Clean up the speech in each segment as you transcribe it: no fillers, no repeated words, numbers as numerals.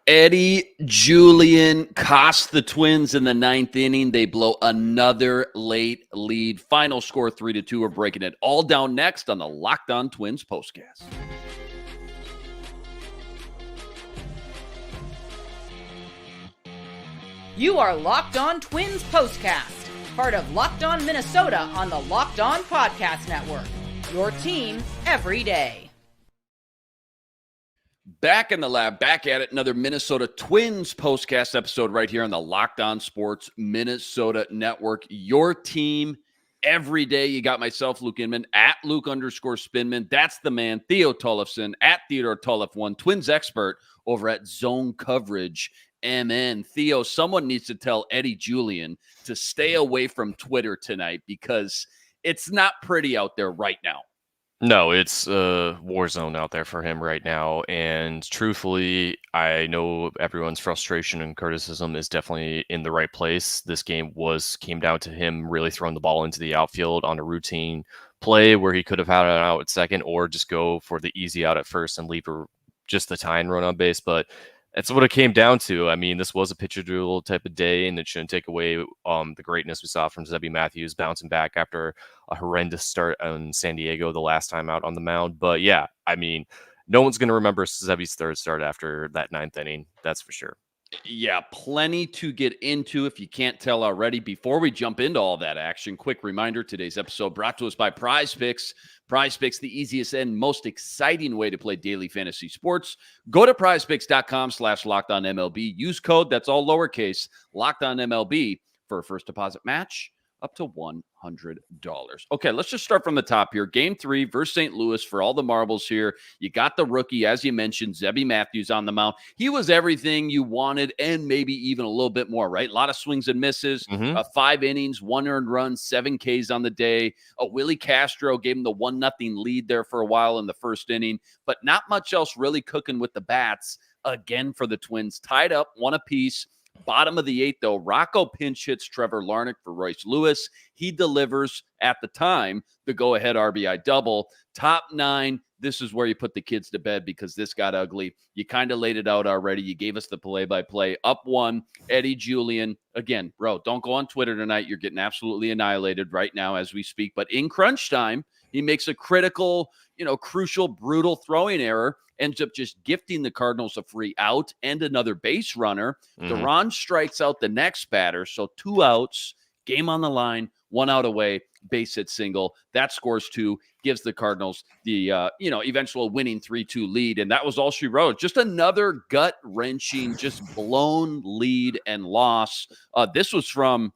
Eddie Julian cost the Twins in the ninth inning. They blow another late lead. Final score 3-2. We're breaking it all down next on the Locked On Twins postcast. You are Locked On Twins postcast, part of Locked On Minnesota on the Locked On Podcast Network. Your team every day. Back in the lab, back at it. Another Minnesota Twins postcast episode right here on the Locked On Sports Minnesota Network. Your team every day. You got myself, Luke Inman, at Luke_Spinman. That's the man, Theo Tollefson, at Theodore Tollef1, Twins expert over at Zone Coverage MN. Theo, someone needs to tell Eddie Julian to stay away from Twitter tonight because it's not pretty out there right now. No, it's a war zone out there for him right now. And truthfully, I know everyone's frustration and criticism is definitely in the right place. This game came down to him really throwing the ball into the outfield on a routine play where he could have had it out at second or just go for the easy out at first and leave just the tie and run on base. But that's what it came down to. I mean, this was a pitcher duel type of day, and it shouldn't take away the greatness we saw from Zebby Matthews bouncing back after a horrendous start in San Diego the last time out on the mound. But yeah, I mean, no one's going to remember Zebby's third start after that ninth inning. That's for sure. Yeah, plenty to get into if you can't tell already. Before we jump into all that action, quick reminder, today's episode brought to us by Prize Picks. Prize Picks, the easiest and most exciting way to play daily fantasy sports. Go to prizepicks.com/LockedOnMLB. Use code, that's all lowercase, LockedOnMLB for a first deposit match up to $100. Okay, let's just start from the top here. Game 3 versus St. Louis for all the marbles here. You got the rookie, as you mentioned, Zebby Matthews on the mound. He was everything you wanted and maybe even a little bit more, right? A lot of swings and misses, 5 innings, 1 earned run, 7 Ks on the day. Willie Castro gave him the 1-0 lead there for a while in the first inning, but not much else really cooking with the bats again for the Twins. Tied up, 1 apiece. Bottom of the 8th, though, Rocco pinch hits Trevor Larnach for Royce Lewis. He delivers, at the time, the go-ahead RBI double. Top 9, this is where you put the kids to bed because this got ugly. You kind of laid it out already. You gave us the play-by-play. Up 1, Eddie Julian. Again, bro, don't go on Twitter tonight. You're getting absolutely annihilated right now as we speak. But in crunch time, he makes a critical, crucial, brutal throwing error. Ends up just gifting the Cardinals a free out and another base runner. Duran strikes out the next batter. So 2 outs, game on the line, 1 out away, base hit single. That scores 2, gives the Cardinals the, eventual winning 3-2 lead. And that was all she wrote. Just another gut-wrenching, just blown lead and loss. This was from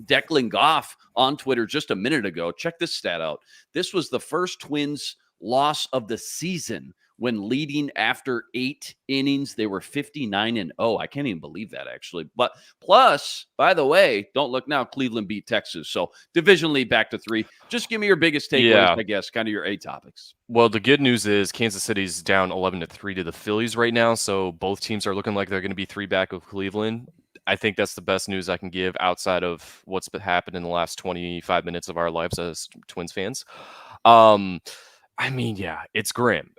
Declan Goff on Twitter just a minute ago. Check this stat out. This was the first Twins loss of the season. When leading after 8 innings, they were 59-0. I can't even believe that, actually. But plus, by the way, don't look now, Cleveland beat Texas. So division lead back to 3. Just give me your biggest takeaways, I guess, kind of your A topics. Well, the good news is Kansas City's down 11-3 to the Phillies right now. So both teams are looking like they're going to be 3 back of Cleveland. I think that's the best news I can give outside of what's happened in the last 25 minutes of our lives as Twins fans. I mean, yeah, it's grim.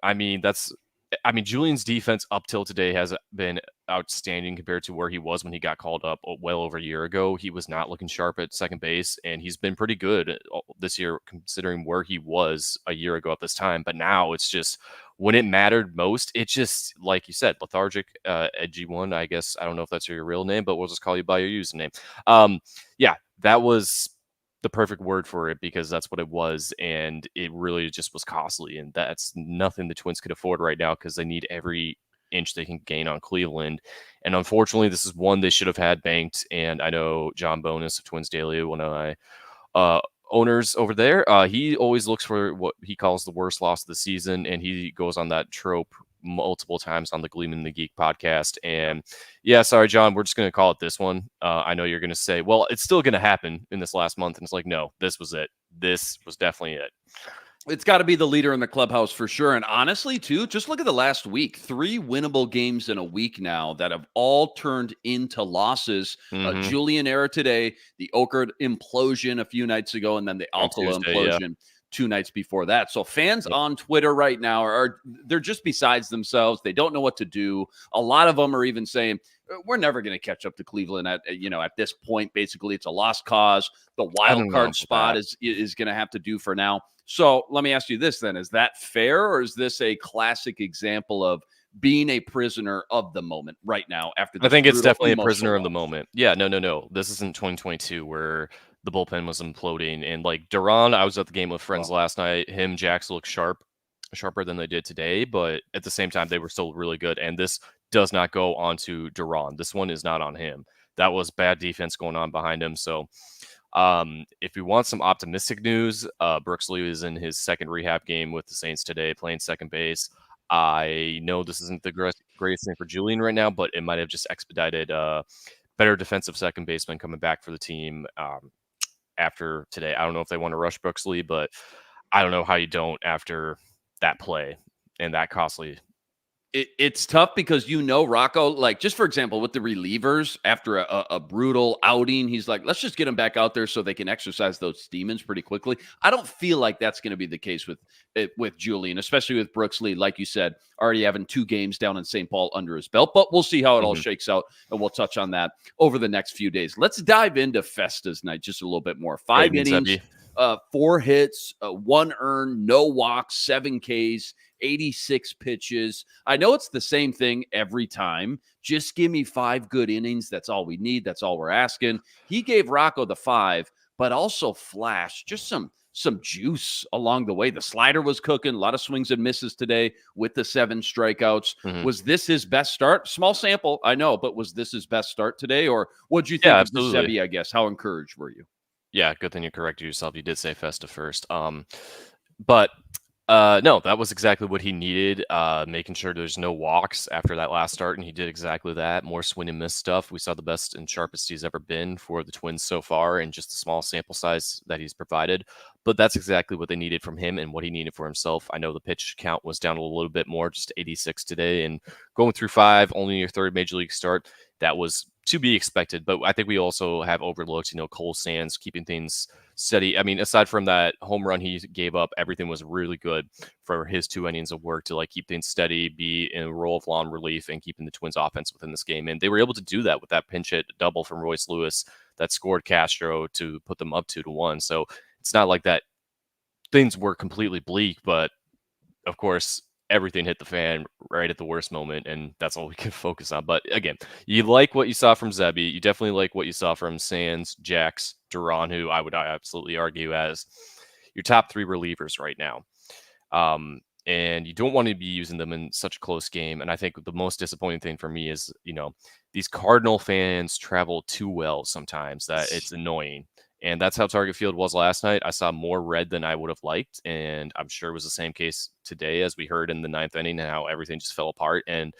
Julian's defense up till today has been outstanding compared to where he was when he got called up well over a year ago. He was not looking sharp at second base, and he's been pretty good this year considering where he was a year ago at this time. But now it's just when it mattered most, it's just, like you said, lethargic, edgy one, I guess. I don't know if that's your real name, but we'll just call you by your username. Yeah, that was the perfect word for it because that's what it was, and it really just was costly, and that's nothing the Twins could afford right now because they need every inch they can gain on Cleveland. And unfortunately, this is one they should have had banked, and I know John Bonus of Twins Daily, one of my owners over there, he always looks for what he calls the worst loss of the season, and he goes on that trope multiple times on the Gleeman the Geek podcast. And yeah, sorry, John, we're just going to call it this one. I know you're going to say, well, it's still going to happen in this last month. And it's like, no, this was it. This was definitely it. It's got to be the leader in the clubhouse for sure. And honestly, too, just look at the last week. 3 winnable games in a week now that have all turned into losses. Julian era today, the Oakland implosion a few nights ago, and then the Alcala implosion. 2 nights before that. So fans on Twitter right now they're just besides themselves. They don't know what to do. A lot of them are even saying, we're never going to catch up to Cleveland at this point. Basically, it's a lost cause. The wild card spot is going to have to do for now. So let me ask you this then. Is that fair, or is this a classic example of being a prisoner of the moment right now after this? I think it's definitely a prisoner of the moment. Yeah, no. This isn't 2022 where the bullpen was imploding. And like Duran, I was at the game with friends last night. Him, Jax look sharper than they did today, but at the same time, they were still really good. And this does not go onto Duran. This one is not on him. That was bad defense going on behind him. So if we want some optimistic news, Brooks Lee is in his second rehab game with the Saints today, playing second base. I know this isn't the greatest thing for Julian right now, but it might have just expedited better defensive second baseman coming back for the team after today. I don't know if they want to rush Brooks Lee, but I don't know how you don't after that play and that costly. It's tough because Rocco, like just for example, with the relievers after a brutal outing, he's like, let's just get them back out there so they can exercise those demons pretty quickly. I don't feel like that's going to be the case with Julian, especially with Brooks Lee, like you said, already having 2 games down in St. Paul under his belt. But we'll see how it all shakes out, and we'll touch on that over the next few days. Let's dive into Festa's night just a little bit more. 5 innings, 4 hits, 1 earned, no walks, 7 Ks. 86 pitches. I know it's the same thing every time. Just give me 5 good innings. That's all we need. That's all we're asking. He gave Rocco the 5, but also flashed just some juice along the way. The slider was cooking. A lot of swings and misses today with the 7 strikeouts. Was this his best start? Small sample, I know, but was this his best start today? Or what did you think of the Sebi, I guess? How encouraged were you? Yeah, good thing you corrected yourself. You did say Festa first. But no, that was exactly what he needed, making sure there's no walks after that last start, and he did exactly that. More swing and miss stuff. We saw the best and sharpest he's ever been for the Twins so far, and just the small sample size that he's provided. But that's exactly what they needed from him and what he needed for himself. I know the pitch count was down a little bit more, just 86 today, and going through 5, only your 3rd major league start, that was to be expected. But I think we also have overlooked, Cole Sands keeping things steady. I mean, aside from that home run he gave up, everything was really good for his 2 innings of work to keep things steady, be in a role of lawn relief, and keeping the Twins offense within this game. And they were able to do that with that pinch hit double from Royce Lewis that scored Castro to put them up 2-1. So it's not like that things were completely bleak, but of course, everything hit the fan right at the worst moment, and that's all we can focus on. But again, you like what you saw from Sebi. You definitely like what you saw from Sands, Jax, Duran, who I would absolutely argue as your top 3 relievers right now. And you don't want to be using them in such a close game. And I think the most disappointing thing for me is, these Cardinal fans travel too well sometimes that it's annoying. And that's how Target Field was last night. I saw more red than I would have liked, and I'm sure it was the same case today, as we heard in the 9th inning, and how everything just fell apart. And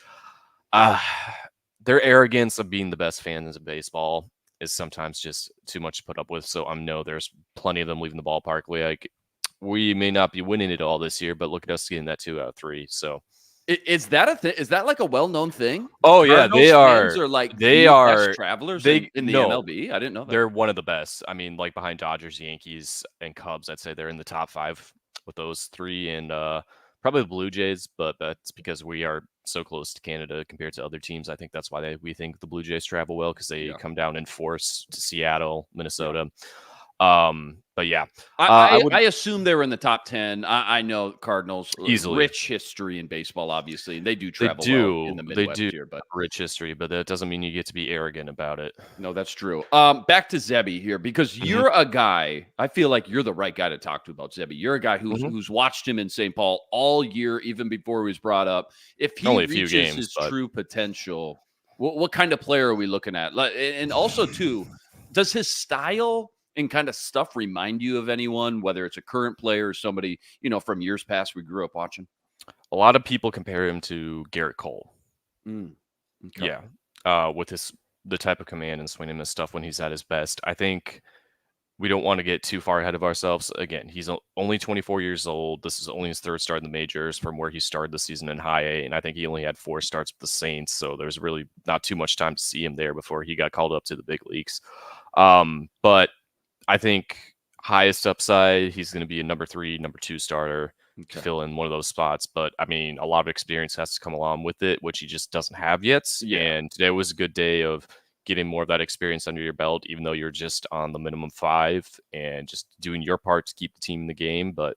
their arrogance of being the best fans of baseball is sometimes just too much to put up with. So I know there's plenty of them leaving the ballpark. We may not be winning it all this year, but look at us getting that 2 out of 3. So. Is that a thing? Is that like a well-known thing? Oh yeah, they are. They are best travelers in the MLB. I didn't know that. They're one of the best. I mean, behind Dodgers, Yankees, and Cubs, I'd say they're in the top 5 with those 3, and probably the Blue Jays. But that's because we are so close to Canada compared to other teams. I think that's why we think the Blue Jays travel well, because they come down in force to Seattle, Minnesota. But yeah, I assume they were in the top 10. I know Cardinals easily rich history in baseball, obviously, and they do travel well in the Midwest here, but rich history, but that doesn't mean you get to be arrogant about it. No, that's true. Back to Sebi here, because you're a guy. I feel like you're the right guy to talk to about Sebi. You're a guy who's watched him in St. Paul all year, even before he was brought up. If he reaches his true potential, what kind of player are we looking at? And also, too, does his style and kind of stuff remind you of anyone, whether it's a current player or somebody, from years past we grew up watching? A lot of people compare him to Garrett Cole. Okay. Yeah. With the type of command and swing and miss stuff when he's at his best. I think we don't want to get too far ahead of ourselves. Again, he's only 24 years old. This is only his 3rd start in the majors from where he started the season in high A. And I think he only had 4 starts with the Saints. So there's really not too much time to see him there before he got called up to the big leagues. But I think highest upside, he's going to be a number 3, number 2 starter to Okay. fill in one of those spots. But I mean, a lot of experience has to come along with it, which he just doesn't have yet. Yeah. And today was a good day of getting more of that experience under your belt, even though you're just on the minimum 5 and just doing your part to keep the team in the game. But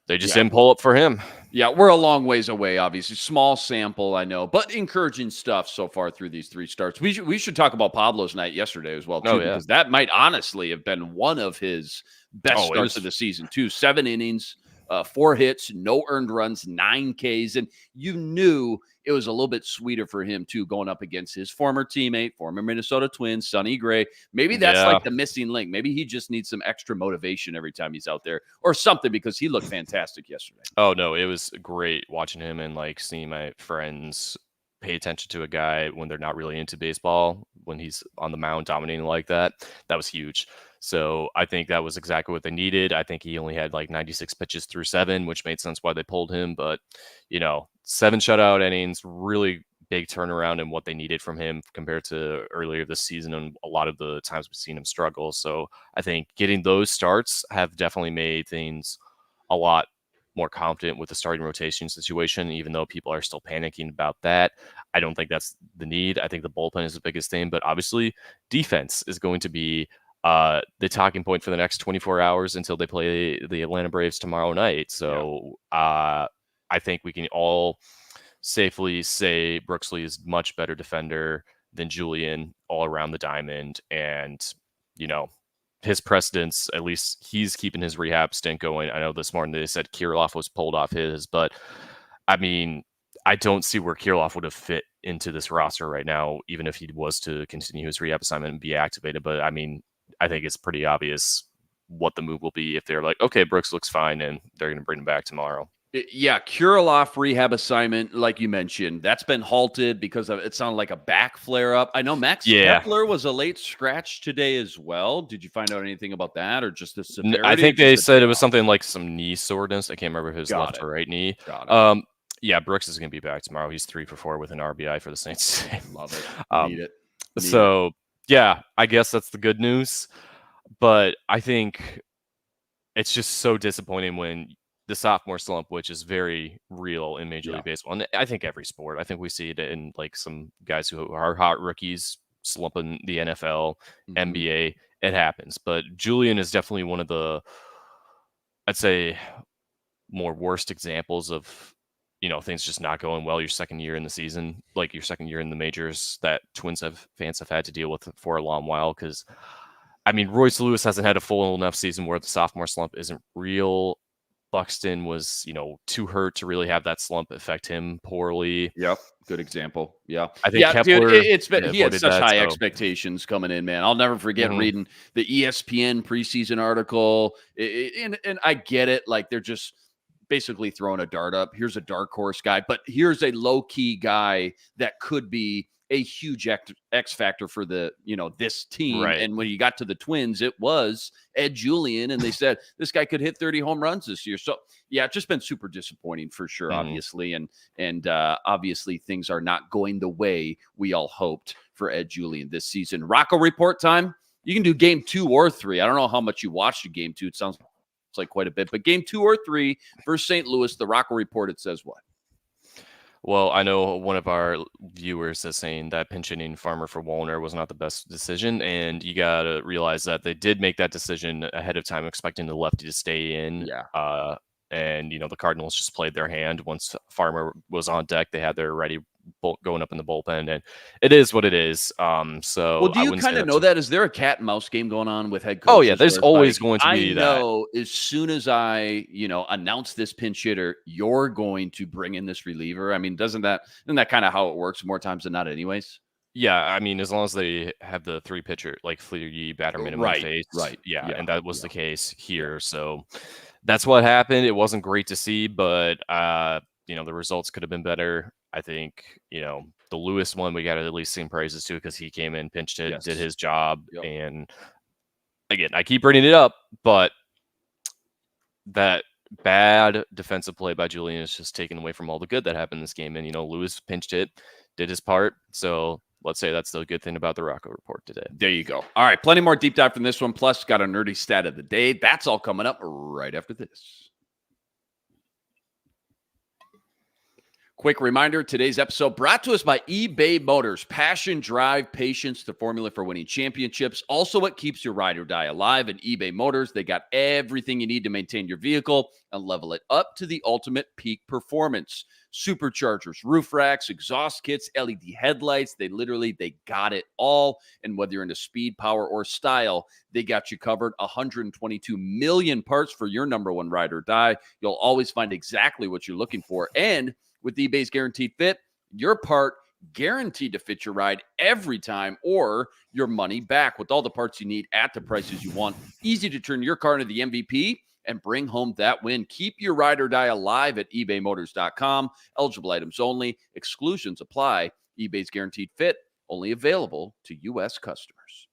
they just didn't pull up for him. Yeah, we're a long ways away, obviously. Small sample, I know, but encouraging stuff so far through these 3 starts. We should talk about Pablo's night yesterday as well, too, because that might honestly have been one of his best starts of the season, too. 7 innings, 4 hits, no earned runs, 9 Ks, and you knew it was a little bit sweeter for him, too, going up against his former teammate, former Minnesota Twins, Sonny Gray. Maybe that's like the missing link. Maybe he just needs some extra motivation every time he's out there or something, because he looked fantastic yesterday. Oh, no, it was great watching him and like seeing my friends pay attention to a guy when they're not really into baseball, when he's on the mound dominating like that. That was huge. So I think that was exactly what they needed. I think he only had like 96 pitches through 7, which made sense why they pulled him. But, 7 shutout innings, really big turnaround in what they needed from him compared to earlier this season and a lot of the times we've seen him struggle. So I think getting those starts have definitely made things a lot more confident with the starting rotation situation, even though people are still panicking about that. I don't think that's the need. I think the bullpen is the biggest thing, but obviously defense is going to be the talking point for the next 24 hours until they play the Atlanta Braves tomorrow night. So I think we can all safely say Brooksley is much better defender than Julian all around the diamond. And, his precedence, at least he's keeping his rehab stint going. I know this morning they said Kirilloff was pulled off his, but I mean, I don't see where Kirilloff would have fit into this roster right now, even if he was to continue his rehab assignment and be activated. But I mean, I think it's pretty obvious what the move will be if they're like, okay, Brooks looks fine and they're going to bring him back tomorrow. Yeah, Kirilloff rehab assignment, like you mentioned, that's been halted because of it sounded like a back flare up. I know Max Kepler was a late scratch today as well. Did you find out anything about that, or just the severity? I think they said it was something like some knee soreness. I can't remember if it was left or right knee. Yeah, Brooks is going to be back tomorrow. He's 3 for 4 with an RBI for the Saints. Love it. Need it. Yeah, I guess that's the good news. But I think it's just so disappointing when the sophomore slump, which is very real in Major League Baseball, and I think every sport. I think we see it in like some guys who are hot rookies slumping the NFL, NBA. It happens. But Julian is definitely one of the, I'd say, more worst examples of things just not going well your second year in the season, like your second year in the majors, that fans have had to deal with for a long while. Because I mean, Royce Lewis hasn't had a full enough season where the sophomore slump isn't real. Buxton was, too hurt to really have that slump affect him poorly. Yep. Good example. Yeah. I think Kepler, dude, he had such high expectations coming in, man. I'll never forget reading the ESPN preseason article. And I get it. Like, they're just basically throwing a dart up. Here's a dark horse guy, but here's a low key guy that could be a huge X factor for the, this team. Right. And when you got to the Twins, it was Ed Julian, and they said this guy could hit 30 home runs this year. So yeah, it's just been super disappointing for sure, obviously. And obviously things are not going the way we all hoped for Ed Julian this season. Rocco report time. You can do game 2 or 3. I don't know how much you watched game 2. It sounds like quite a bit, but game 2 or 3 versus St. Louis, the Rocco report, it says what? Well, I know one of our viewers is saying that pinch hitting Farmer for Wallner was not the best decision, and you got to realize that they did make that decision ahead of time, expecting the lefty to stay in. Yeah. And, the Cardinals just played their hand. Once Farmer was on deck, they had their ready going up in the bullpen, and it is what it is. So, do you kind of know that? Is there a cat and mouse game going on with head coaches? Oh yeah, there's always going to be that. I know as soon as I, announce this pinch hitter, you're going to bring in this reliever. I mean, isn't that kind of how it works more times than not anyways? Yeah, I mean, as long as they have the 3 pitcher, like Fleary batter minimum face. Right. Yeah, and that was the case here. So that's what happened. It wasn't great to see, but the results could have been better. I think, the Lewis one, we got to at least sing praises to, because he came in, pinched it, did his job. Yep. And again, I keep bringing it up, but that bad defensive play by Julian is just taken away from all the good that happened in this game. And, Lewis pinched it, did his part. So let's say that's the good thing about the Rocco Report today. There you go. All right, plenty more deep dive from this one. Plus, got a nerdy stat of the day. That's all coming up right after this. Quick reminder, today's episode brought to us by eBay Motors. Passion, drive, patience, the formula for winning championships. Also what keeps your ride or die alive. At eBay Motors, they got everything you need to maintain your vehicle and level it up to the ultimate peak performance. Superchargers, roof racks, exhaust kits, LED headlights. They got it all. And whether you're into speed, power, or style, they got you covered. 122 million parts for your number one ride or die. You'll always find exactly what you're looking for. And with eBay's Guaranteed Fit, your part guaranteed to fit your ride every time or your money back with all the parts you need at the prices you want. Easy to turn your car into the MVP and bring home that win. Keep your ride or die alive at ebaymotors.com. Eligible items only. Exclusions apply. eBay's Guaranteed Fit, only available to U.S. customers.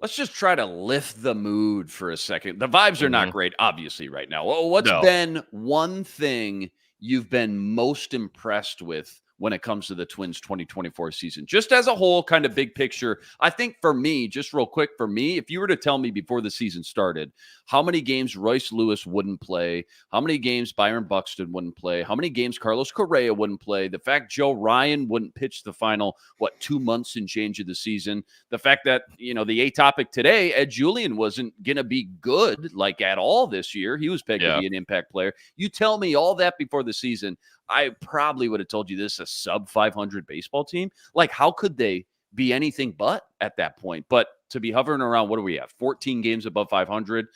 Let's just try to lift the mood for a second. The vibes are not great, obviously, right now. What's been one thing you've been most impressed with when it comes to the Twins 2024 season? Just as a whole, kind of big picture. I think for me, just real quick for me, if you were to tell me before the season started how many games Royce Lewis wouldn't play, how many games Byron Buxton wouldn't play, how many games Carlos Correa wouldn't play, the fact Joe Ryan wouldn't pitch the final, 2 months and change of the season, the fact that, the topic today, Ed Julian wasn't going to be good at all this year. He was pegged to be an impact player. You tell me all that before the season, I probably would have told you this is a sub 500 baseball team. How could they be anything but at that point? But to be hovering around, what do we have? 14 games above 500.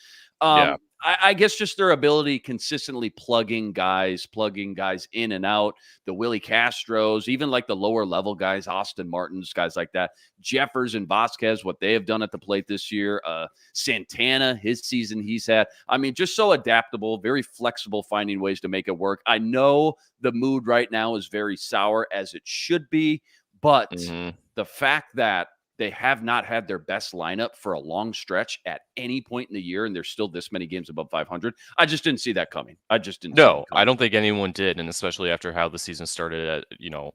I guess just their ability consistently plugging guys in and out, the Willie Castros, even the lower level guys, Austin Martins, guys like that, Jeffers and Vasquez, what they have done at the plate this year, Santana, his season he's had. I mean, just so adaptable, very flexible, finding ways to make it work. I know the mood right now is very sour, as it should be, but the fact that they have not had their best lineup for a long stretch at any point in the year, and there's still this many games above 500. I just didn't see that coming. I don't think anyone did, and especially after how the season started.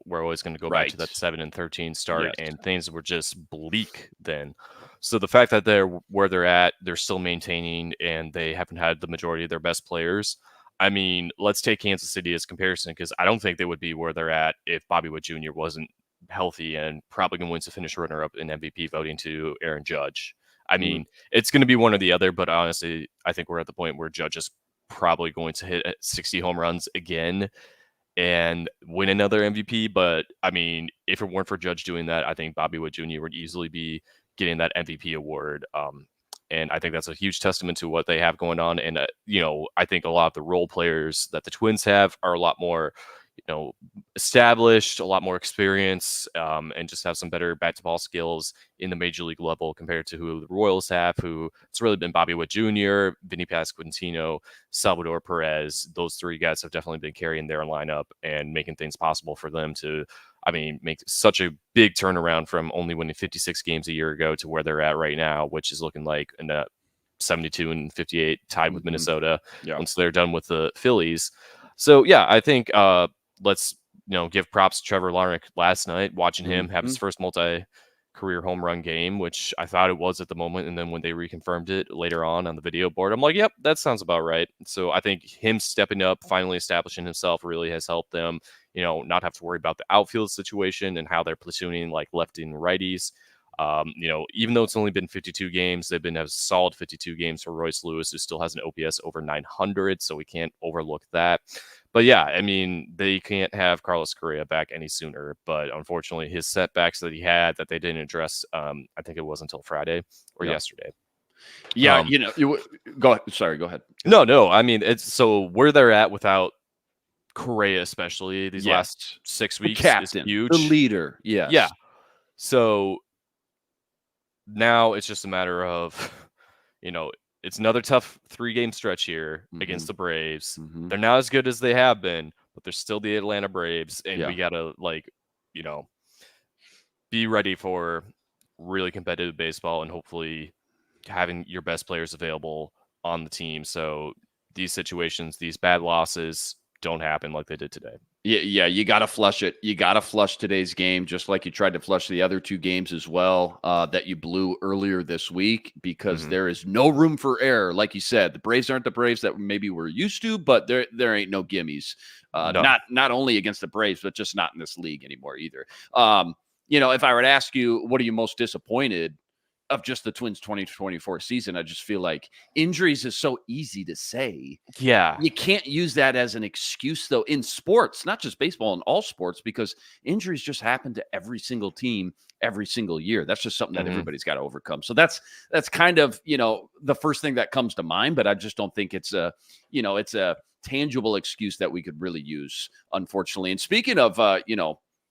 We're always going to go back to that 7-13 start, and things were just bleak then. So the fact that they're where they're at, they're still maintaining, and they haven't had the majority of their best players. I mean, let's take Kansas City as comparison, because I don't think they would be where they're at if Bobby Witt Jr. wasn't healthy and probably going to win to finish runner-up in MVP voting to Aaron Judge. I mean, it's going to be one or the other, but honestly, I think we're at the point where Judge is probably going to hit 60 home runs again and win another MVP. But I mean, if it weren't for Judge doing that, I think Bobby Witt Jr. would easily be getting that MVP award. And I think that's a huge testament to what they have going on. And, I think a lot of the role players that the Twins have are a lot more established, a lot more experience, and just have some better bat to ball skills in the major league level compared to who the Royals have, who it's really been Bobby Witt Jr., Vinny Pasquantino, Salvador Perez. Those three guys have definitely been carrying their lineup and making things possible for them to, make such a big turnaround from only winning 56 games a year ago to where they're at right now, which is looking like in a 72 and 58 tied with Minnesota once they're done with the Phillies. So, I think let's give props to Trevor Larnach last night, watching him have his first multi-career home run game, which I thought it was at the moment. And then when they reconfirmed it later on the video board, I'm like, yep, that sounds about right. So I think him stepping up, finally establishing himself really has helped them, not have to worry about the outfield situation and how they're platooning lefty and righties. Even though it's only been 52 games, they've been a solid 52 games for Royce Lewis, who still has an OPS over 900. So we can't overlook that. But they can't have Carlos Correa back any sooner. But unfortunately, his setbacks that he had that they didn't address, I think it was until Friday or yesterday. Yeah, go ahead. Sorry, go ahead. No. It's so where they're at without Correa, especially these last 6 weeks, the captain, is huge. The leader. Yes. Yeah. So now it's just a matter of, it's another tough 3-game stretch here against the Braves. They're not as good as they have been, but they're still the Atlanta Braves. And we got to be ready for really competitive baseball and hopefully having your best players available on the team. So these situations, these bad losses don't happen like they did today. Yeah, you got to flush it. You got to flush today's game, just like you tried to flush the other two games as well that you blew earlier this week, because there is no room for error. Like you said, the Braves aren't the Braves that maybe we're used to, but there ain't no gimmies. No. Not only against the Braves, but just not in this league anymore either. If I were to ask you, what are you most disappointed of just the Twins 2024 season? I just feel like injuries is so easy to say. Yeah. You can't use that as an excuse, though, in sports, not just baseball, in all sports, because injuries just happen to every single team every single year. That's just something that everybody's got to overcome. So that's kind of, the first thing that comes to mind, but I just don't think it's a tangible excuse that we could really use, unfortunately. And speaking of,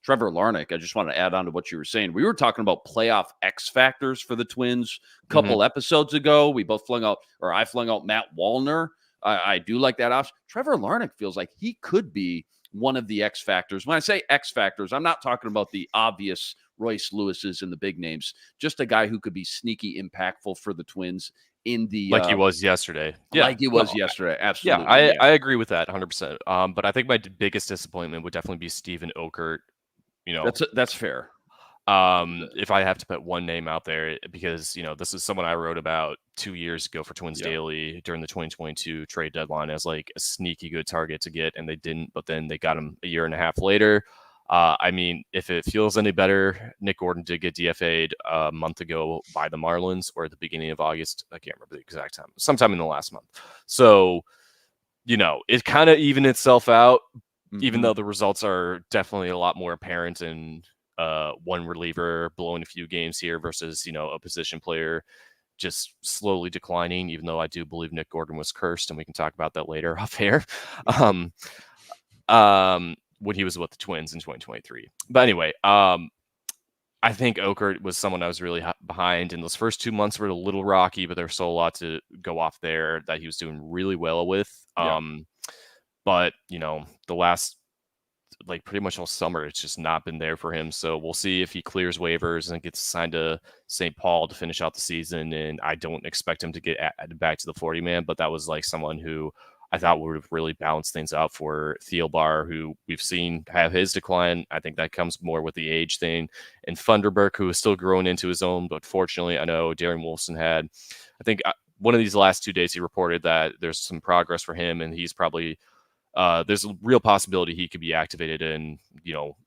Trevor Larnach, I just want to add on to what you were saying. We were talking about playoff X factors for the Twins a couple episodes ago. We both I flung out Matt Wallner. I do like that option. Trevor Larnach feels like he could be one of the X factors. When I say X factors, I'm not talking about the obvious Royce Lewis's and the big names, just a guy who could be sneaky impactful for the Twins in the like he was yesterday. Yeah, like he was yesterday. Absolutely. Yeah, I agree with that 100%. But I think my biggest disappointment would definitely be Steven Okert. That's fair. If I have to put one name out there, because this is someone I wrote about 2 years ago for Twins Daily during the 2022 trade deadline as like a sneaky good target to get, and they didn't, but then they got him a year and a half later. If it feels any better, Nick Gordon did get DFA'd a month ago by the Marlins, or at the beginning of August. I can't remember the exact time, sometime in the last month. So, it kind of evened itself out, even though the results are definitely a lot more apparent in one reliever blowing a few games here versus, a position player just slowly declining, even though I do believe Nick Gordon was cursed, and we can talk about that later off air. When he was with the Twins in 2023. But anyway, I think Okert was someone I was really behind, and those first 2 months were a little rocky, but there's still a lot to go off there that he was doing really well with. But, the last, pretty much all summer, it's just not been there for him. So we'll see if he clears waivers and gets signed to St. Paul to finish out the season. And I don't expect him to get added back to the 40-man, but that was someone who I thought would have really balanced things out for Theo, who we've seen have his decline. I think that comes more with the age thing. And Funderburk, who is still growing into his own, but fortunately, I know Darren Wolfson had, I think one of these last 2 days, he reported that there's some progress for him, and he's probably, there's a real possibility he could be activated in,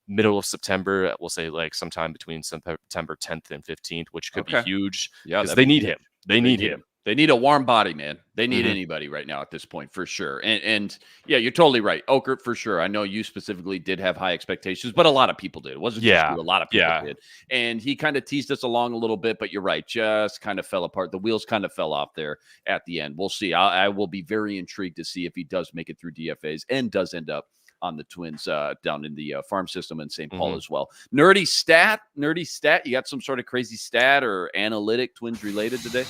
middle of September. We'll say sometime between September 10th and 15th, which could be huge. Yeah, because they need him. They need him. They need a warm body, man. They need anybody right now at this point, for sure. And yeah, you're totally right. Okert, for sure. I know you specifically did have high expectations, but a lot of people did. It wasn't just you. A lot of people did. And he kind of teased us along a little bit, but you're right. Just kind of fell apart. The wheels kind of fell off there at the end. We'll see. I will be very intrigued to see if he does make it through DFAs and does end up on the Twins down in the farm system in St. Paul as well. Nerdy stat. You got some sort of crazy stat or analytic Twins related today?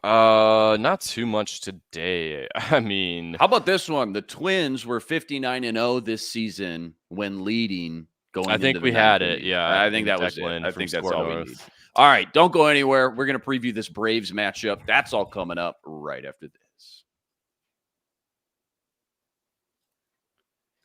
Not too much today. I mean, how about this one? The Twins were 59-0 this season when leading going. I think we had it. Yeah, I think that was it. I think that's all we need. All right, don't go anywhere. We're going to preview this Braves matchup. That's all coming up right after this.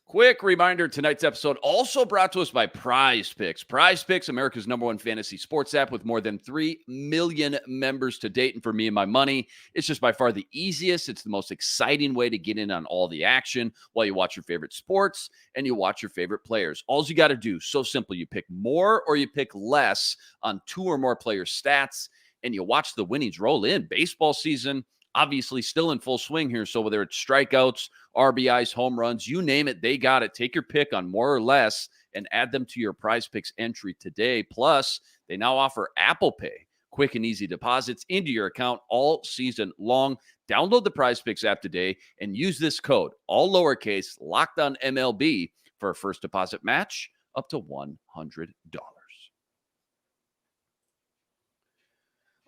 Quick reminder, tonight's episode also brought to us by Prize Picks. Prize Picks, America's #1 fantasy sports app with more than 3 million members to date. And for me and my money, it's just by far the easiest. It's the most exciting way to get in on all the action while you watch your favorite sports and you watch your favorite players. All you got to do, so simple. You pick more or you pick less on 2 or more player stats, and you watch the winnings roll in. Baseball season, obviously still in full swing here. So whether it's strikeouts, RBIs, home runs, you name it, they got it. Take your pick on more or less and add them to your Prize Picks entry today. Plus, they now offer Apple Pay, quick and easy deposits into your account all season long. Download the Prize Picks app today and use this code, all lowercase, LOCKEDONMLB, for a first deposit match up to $100.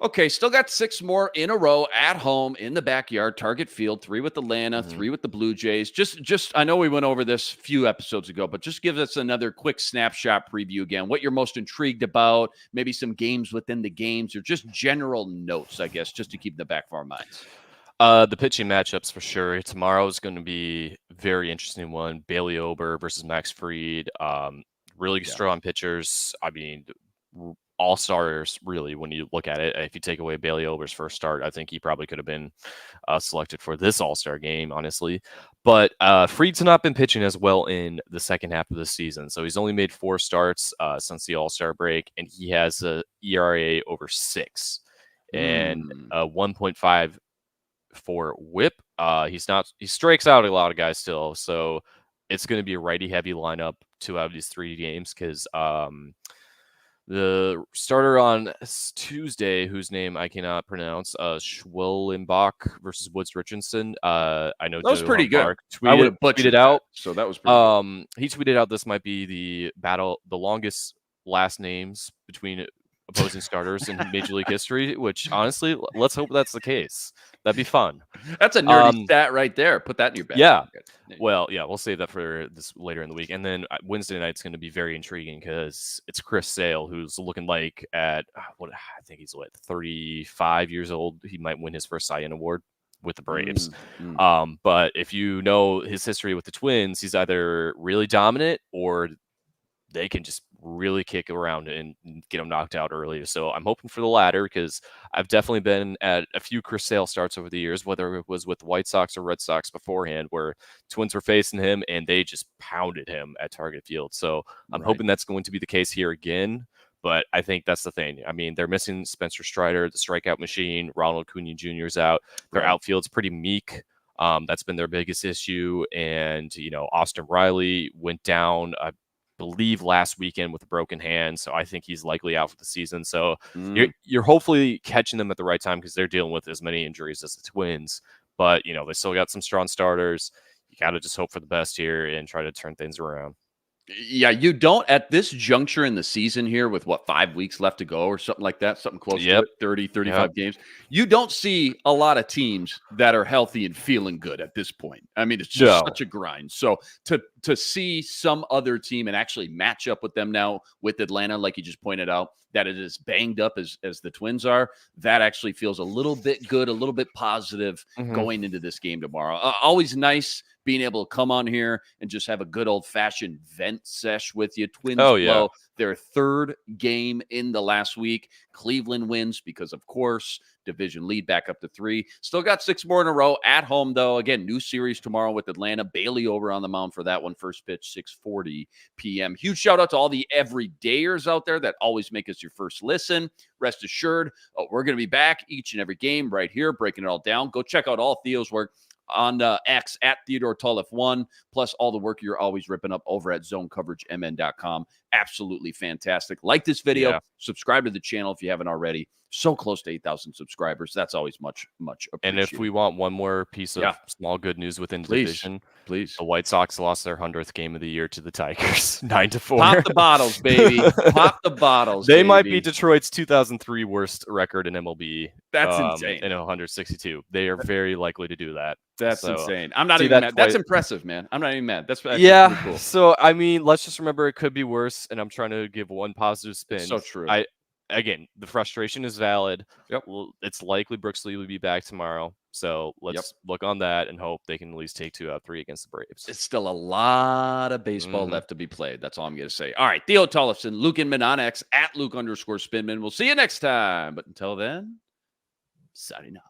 Okay, still got 6 more in a row at home in the backyard, Target Field, 3 with Atlanta, 3 with the Blue Jays. Just I know we went over this a few episodes ago, but just give us another quick snapshot preview again. What you're most intrigued about, maybe some games within the games, or just general notes, I guess, just to keep in the back of our minds. The pitching matchups for sure. Tomorrow is going to be very interesting one. Bailey Ober versus Max Fried. Really strong pitchers. I mean, all starters really. When you look at it, if you take away Bailey Ober's first start, I think he probably could have been selected for this All-Star game, honestly. But Fried's not been pitching as well in the second half of the season, so he's only made 4 starts since the All-Star break, and he has a ERA over 6 and a 1.5 for whip. He strikes out a lot of guys still, so it's going to be a righty heavy lineup 2 out of these 3 games because the starter on Tuesday, whose name I cannot pronounce, Schwellenbach versus Woods Richardson. I know that was pretty good. Mark I would have butchered tweeted out, so that was pretty good. He tweeted out this might be the longest last names between opposing starters in Major League history, which honestly, let's hope that's the case. That'd be fun. That's a nerdy stat right there. Put that in your back. Yeah. Well, yeah, we'll save that for this later in the week. And then Wednesday night's going to be very intriguing because it's Chris Sale, who's looking like at what I think he's 35 years old. He might win his first Cy Young award with the Braves. But if you know his history with the Twins, he's either really dominant or they can just really kick around and get him knocked out early. So I'm hoping for the latter because I've definitely been at a few Chris Sale starts over the years, whether it was with the White Sox or Red Sox beforehand, where Twins were facing him and they just pounded him at Target Field. So I'm hoping that's going to be the case here again. But I think that's the thing. I mean, they're missing Spencer Strider, the strikeout machine. Ronald Acuna Jr. is out. Their outfield's pretty meek. That's been their biggest issue. And, Austin Riley went down, I believe, last weekend with a broken hand, so I think he's likely out for the season. So you're hopefully catching them at the right time because they're dealing with as many injuries as the Twins, but they still got some strong starters. You got to just hope for the best here and try to turn things around. Yeah, you don't at this juncture in the season here with 5 weeks left to go or something like that, something close to it, 30, 35 games. You don't see a lot of teams that are healthy and feeling good at this point. I mean, it's just such a grind. So to see some other team and actually match up with them now with Atlanta, like you just pointed out, that it is banged up as the Twins are, that actually feels a little bit good, a little bit positive going into this game tomorrow. Always nice being able to come on here and just have a good old-fashioned vent sesh with you. Twins blow their 3rd game in the last week. Cleveland wins because, of course, division lead back up to 3. Still got 6 more in a row at home, though. Again, new series tomorrow with Atlanta. Bailey over on the mound for that one. First pitch, 6:40 p.m. Huge shout-out to all the everydayers out there that always make us your first listen. Rest assured, we're going to be back each and every game right here, breaking it all down. Go check out all Theo's work on X at Theodore Tollef1, plus all the work you're always ripping up over at zonecoveragemn.com. Absolutely fantastic. Like this video, subscribe to the channel if you haven't already. So close to 8,000 subscribers. That's always much appreciated. And if we want one more piece of small good news within the division, please. The White Sox lost their 100th game of the year to the Tigers, 9-4. Pop the bottles, baby. Pop the bottles. They might be Detroit's 2003 worst record in MLB. That's insane. In 162. They are very likely to do that. That's insane. I'm not even mad. That's impressive, man. I'm not even mad. That's pretty cool. So, I mean, let's just remember it could be worse, and I'm trying to give one positive spin. So true. Again, the frustration is valid. Yep. Well, it's likely Brooks Lee will be back tomorrow. So let's look on that and hope they can at least take 2 out of 3 against the Braves. It's still a lot of baseball left to be played. That's all I'm going to say. All right. Theo Tollefson, Luke Inman on X at Luke_Spinman. We'll see you next time. But until then, signing off.